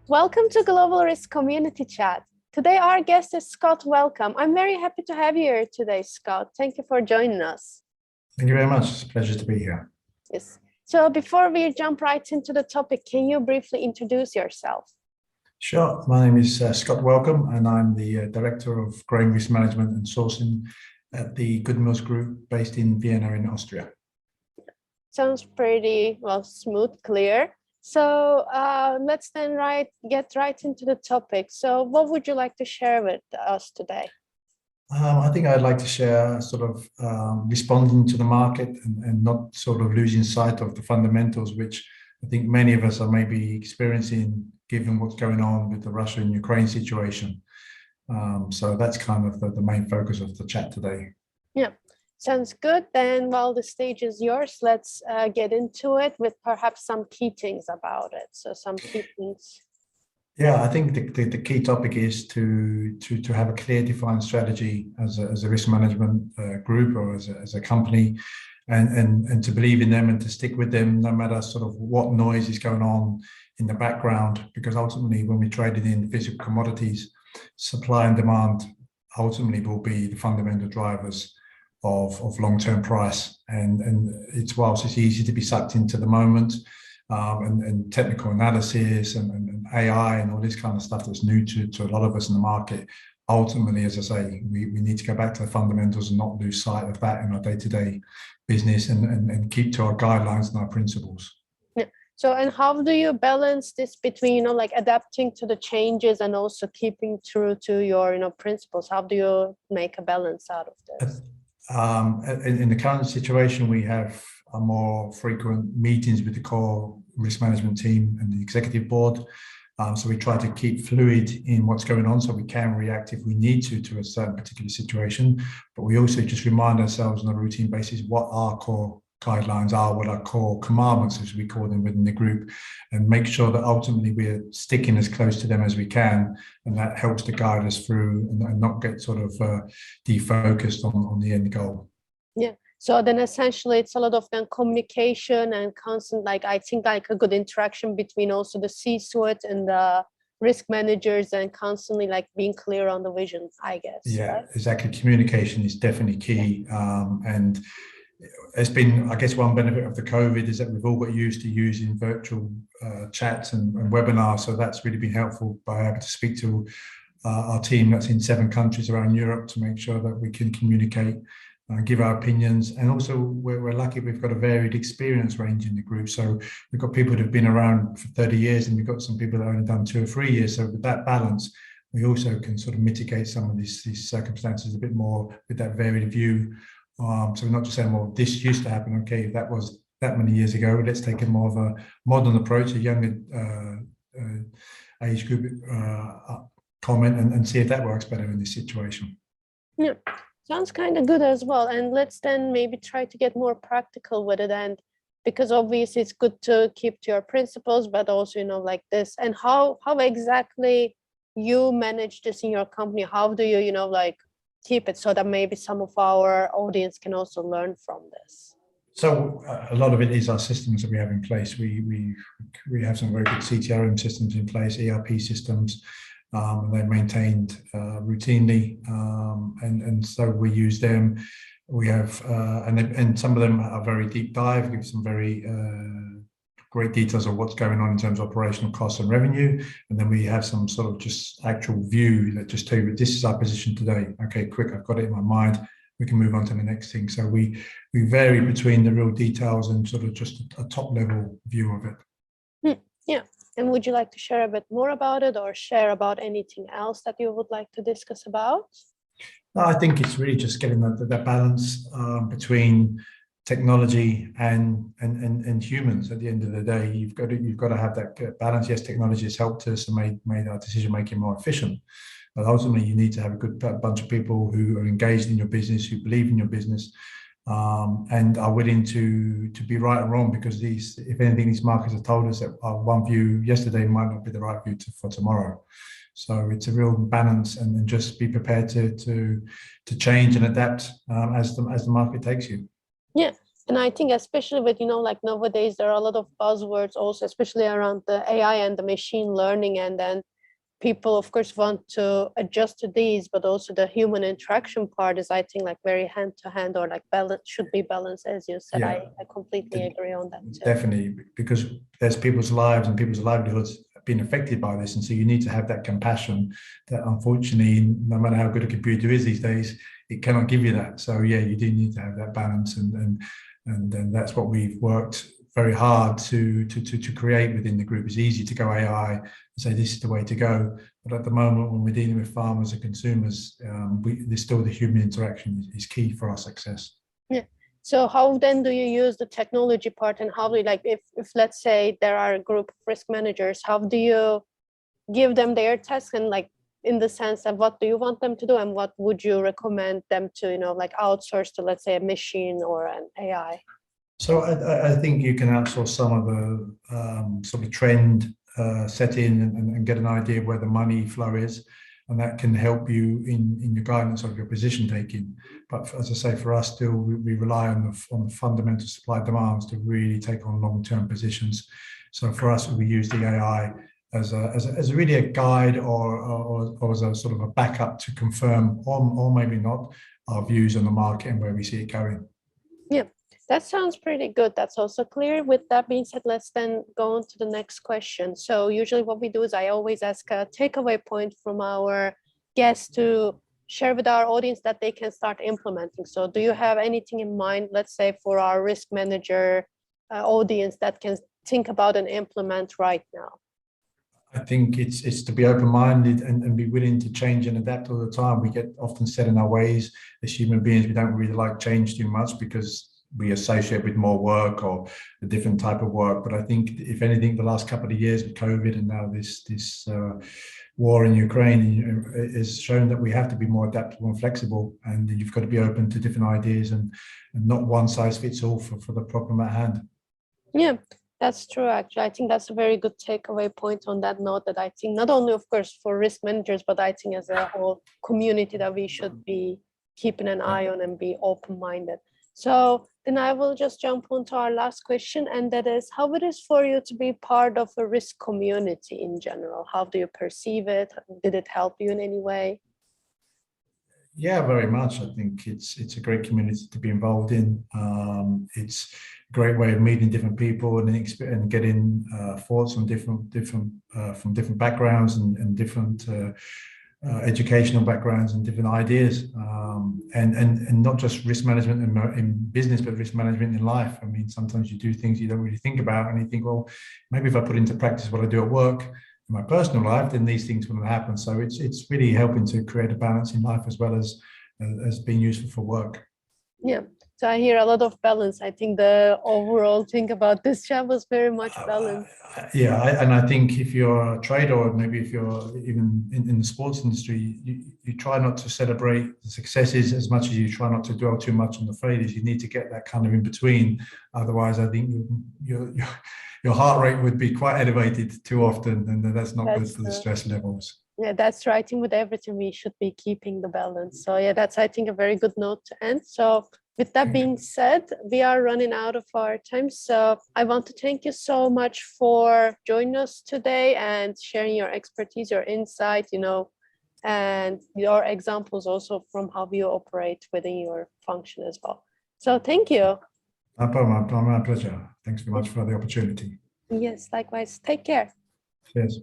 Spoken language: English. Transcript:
Welcome to Global Risk Community Chat. Today our guest is Scott Wellcome. I'm very happy to have you here today, Scott. Thank you for joining us. Thank you very much. It's a pleasure to be here. Yes. So before we jump right into the topic, can you briefly introduce yourself? Sure. My name is Scott Wellcome, and I'm the Director of Grain Risk Management and Sourcing at the GoodMills Group based in Vienna in Austria. Sounds pretty, smooth, clear. So let's then get right into the topic. So what would you like to share with us today? I think I'd like to share responding to the market and not sort of losing sight of the fundamentals, which I think many of us are maybe experiencing given what's going on with the Russia and Ukraine situation. So that's kind of the main focus of the chat today. Yeah, sounds good. Then while the stage is yours, let's get into it with perhaps some key things about it. So some key things. Yeah, I think the key topic is to have a clear defined strategy as a risk management group or as a company, and to believe in them and to stick with them no matter sort of what noise is going on in the background, because ultimately when we're trading in physical commodities, supply and demand ultimately will be the fundamental drivers of long-term price. And whilst it's easy to be sucked into the moment, and technical analysis and AI and all this kind of stuff that's new to a lot of us in the market. Ultimately, as I say, we need to go back to the fundamentals and not lose sight of that in our day-to-day business and keep to our guidelines and our principles. Yeah. So, and how do you balance this between, like adapting to the changes and also keeping true to your, principles? How do you make a balance out of this? In the current situation, we have more frequent meetings with the core risk management team and the executive board. So we try to keep fluid in what's going on so we can react if we need to a certain particular situation. But we also just remind ourselves on a routine basis what our core guidelines are, what our core commandments, as we call them within the group, and make sure that ultimately we're sticking as close to them as we can. And that helps to guide us through and not get sort of defocused on the end goal. Yeah. So then essentially it's a lot of then communication and constant, I think a good interaction between also the C-suite and the risk managers and constantly being clear on the vision, I guess. Yeah, right? Exactly. Communication is definitely key. And it's been, I guess, one benefit of the COVID is that we've all got used to using virtual chats and webinars. So that's really been helpful by able to speak to our team that's in 7 countries around Europe to make sure that we can communicate, give our opinions. And also we're lucky we've got a varied experience range in the group. So we've got people that have been around for 30 years and we've got some people that have only done 2 or 3 years. So with that balance, we also can sort of mitigate some of these circumstances a bit more with that varied view. So we're not just saying, well, this used to happen. Okay, that was that many years ago. Let's take a more of a modern approach, a younger age group comment and see if that works better in this situation. Yeah, sounds kind of good as well. And let's then maybe try to get more practical with it. And because obviously it's good to keep to your principles, but also, like this. And how exactly you manage this in your company? How do you, keep it so that maybe some of our audience can also learn from this? So a lot of it is our systems that we have in place. We have some very good CTRM systems in place, ERP systems. They're maintained routinely, and so we use them. We have and some of them are very deep dive, give some very great details of what's going on in terms of operational costs and revenue. And then we have some sort of just actual view that just tell you this is our position today. Okay, quick, I've got it in my mind. We can move on to the next thing. So we vary between the real details and sort of just a top level view of it. Yeah. And would you like to share a bit more about it or share about anything else that you would like to discuss about? No, I think it's really just getting that balance between technology and humans. At the end of the day, you've got to have that balance. Yes, technology has helped us and made our decision making more efficient, but ultimately you need to have a good bunch of people who are engaged in your business, who believe in your business, and are willing to be right and wrong, because if anything, these markets have told us that one view yesterday might not be the right view for tomorrow. So it's a real balance, and just be prepared to change and adapt as the market takes you. Yeah, And I think especially with, like nowadays, there are a lot of buzzwords also, especially around the AI and the machine learning. And then people, of course, want to adjust to these, but also the human interaction part is, I think, like very hand to hand, or like balance should be balanced, as you said. Yeah, I completely agree on that too. definitely, because there's people's lives and people's livelihoods being affected by this, and so you need to have that compassion that, unfortunately, no matter how good a computer is these days, it cannot give you that. So yeah, you do need to have that balance, and that's what we've worked very hard to create within the group. It's easy to go AI and say this is the way to go, but at the moment when we're dealing with farmers and consumers, there's still the human interaction is key for our success. Yeah. So how then do you use the technology part, and how do you, like, if let's say there are a group of risk managers, how do you give them their tasks, and like in the sense of what do you want them to do and what would you recommend them to, like outsource to, let's say, a machine or an AI? So I think you can outsource some of the sort of trend setting and get an idea of where the money flow is, and that can help you in your guidance of your position taking. But as I say, for us, still we rely on the fundamental supply demands to really take on long-term positions. So for us, we use the AI as really a guide or as a sort of a backup to confirm or maybe not our views on the market and where we see it going. Yeah, that sounds pretty good. That's also clear. With that being said, let's then go on to the next question. So usually what we do is I always ask a takeaway point from our guests to share with our audience that they can start implementing. So do you have anything in mind, let's say, for our risk manager audience that can think about and implement right now? I think it's to be open-minded and be willing to change and adapt all the time. We get often set in our ways as human beings. We don't really like change too much because we associate with more work or a different type of work. But I think, if anything, the last couple of years with COVID and now this war in Ukraine has shown that we have to be more adaptable and flexible, and you've got to be open to different ideas and not one size fits all for the problem at hand. Yeah, that's true. Actually, I think that's a very good takeaway point on that note, that I think not only, of course, for risk managers, but I think as a whole community that we should be keeping an eye on and be open-minded. So then I will just jump on to our last question, and that is how it is for you to be part of a risk community in general. How do you perceive it? Did it help you in any way? Yeah, very much. I think it's a great community to be involved in. It's a great way of meeting different people and getting thoughts from different backgrounds and different educational backgrounds and different ideas, and not just risk management in business, but risk management in life. I mean, sometimes you do things you don't really think about, and you think, well, maybe if I put into practice what I do at work in my personal life, then these things wouldn't happen. So it's really helping to create a balance in life as well as being useful for work. Yeah. So I hear a lot of balance. I think the overall thing about this job was very much balance. And I think if you're a trader, or maybe if you're even in the sports industry, you try not to celebrate the successes as much as you try not to dwell too much on the failures. You need to get that kind of in between. Otherwise, I think your heart rate would be quite elevated too often, and that's not good for the stress levels. Yeah, that's right. I think with everything, we should be keeping the balance. So yeah, that's, I think, a very good note to end. So with that being said, we are running out of our time. So I want to thank you so much for joining us today and sharing your expertise, your insight, and your examples also from how you operate within your function as well. So thank you. No problem. My pleasure. Thanks very much for the opportunity. Yes, likewise. Take care. Cheers.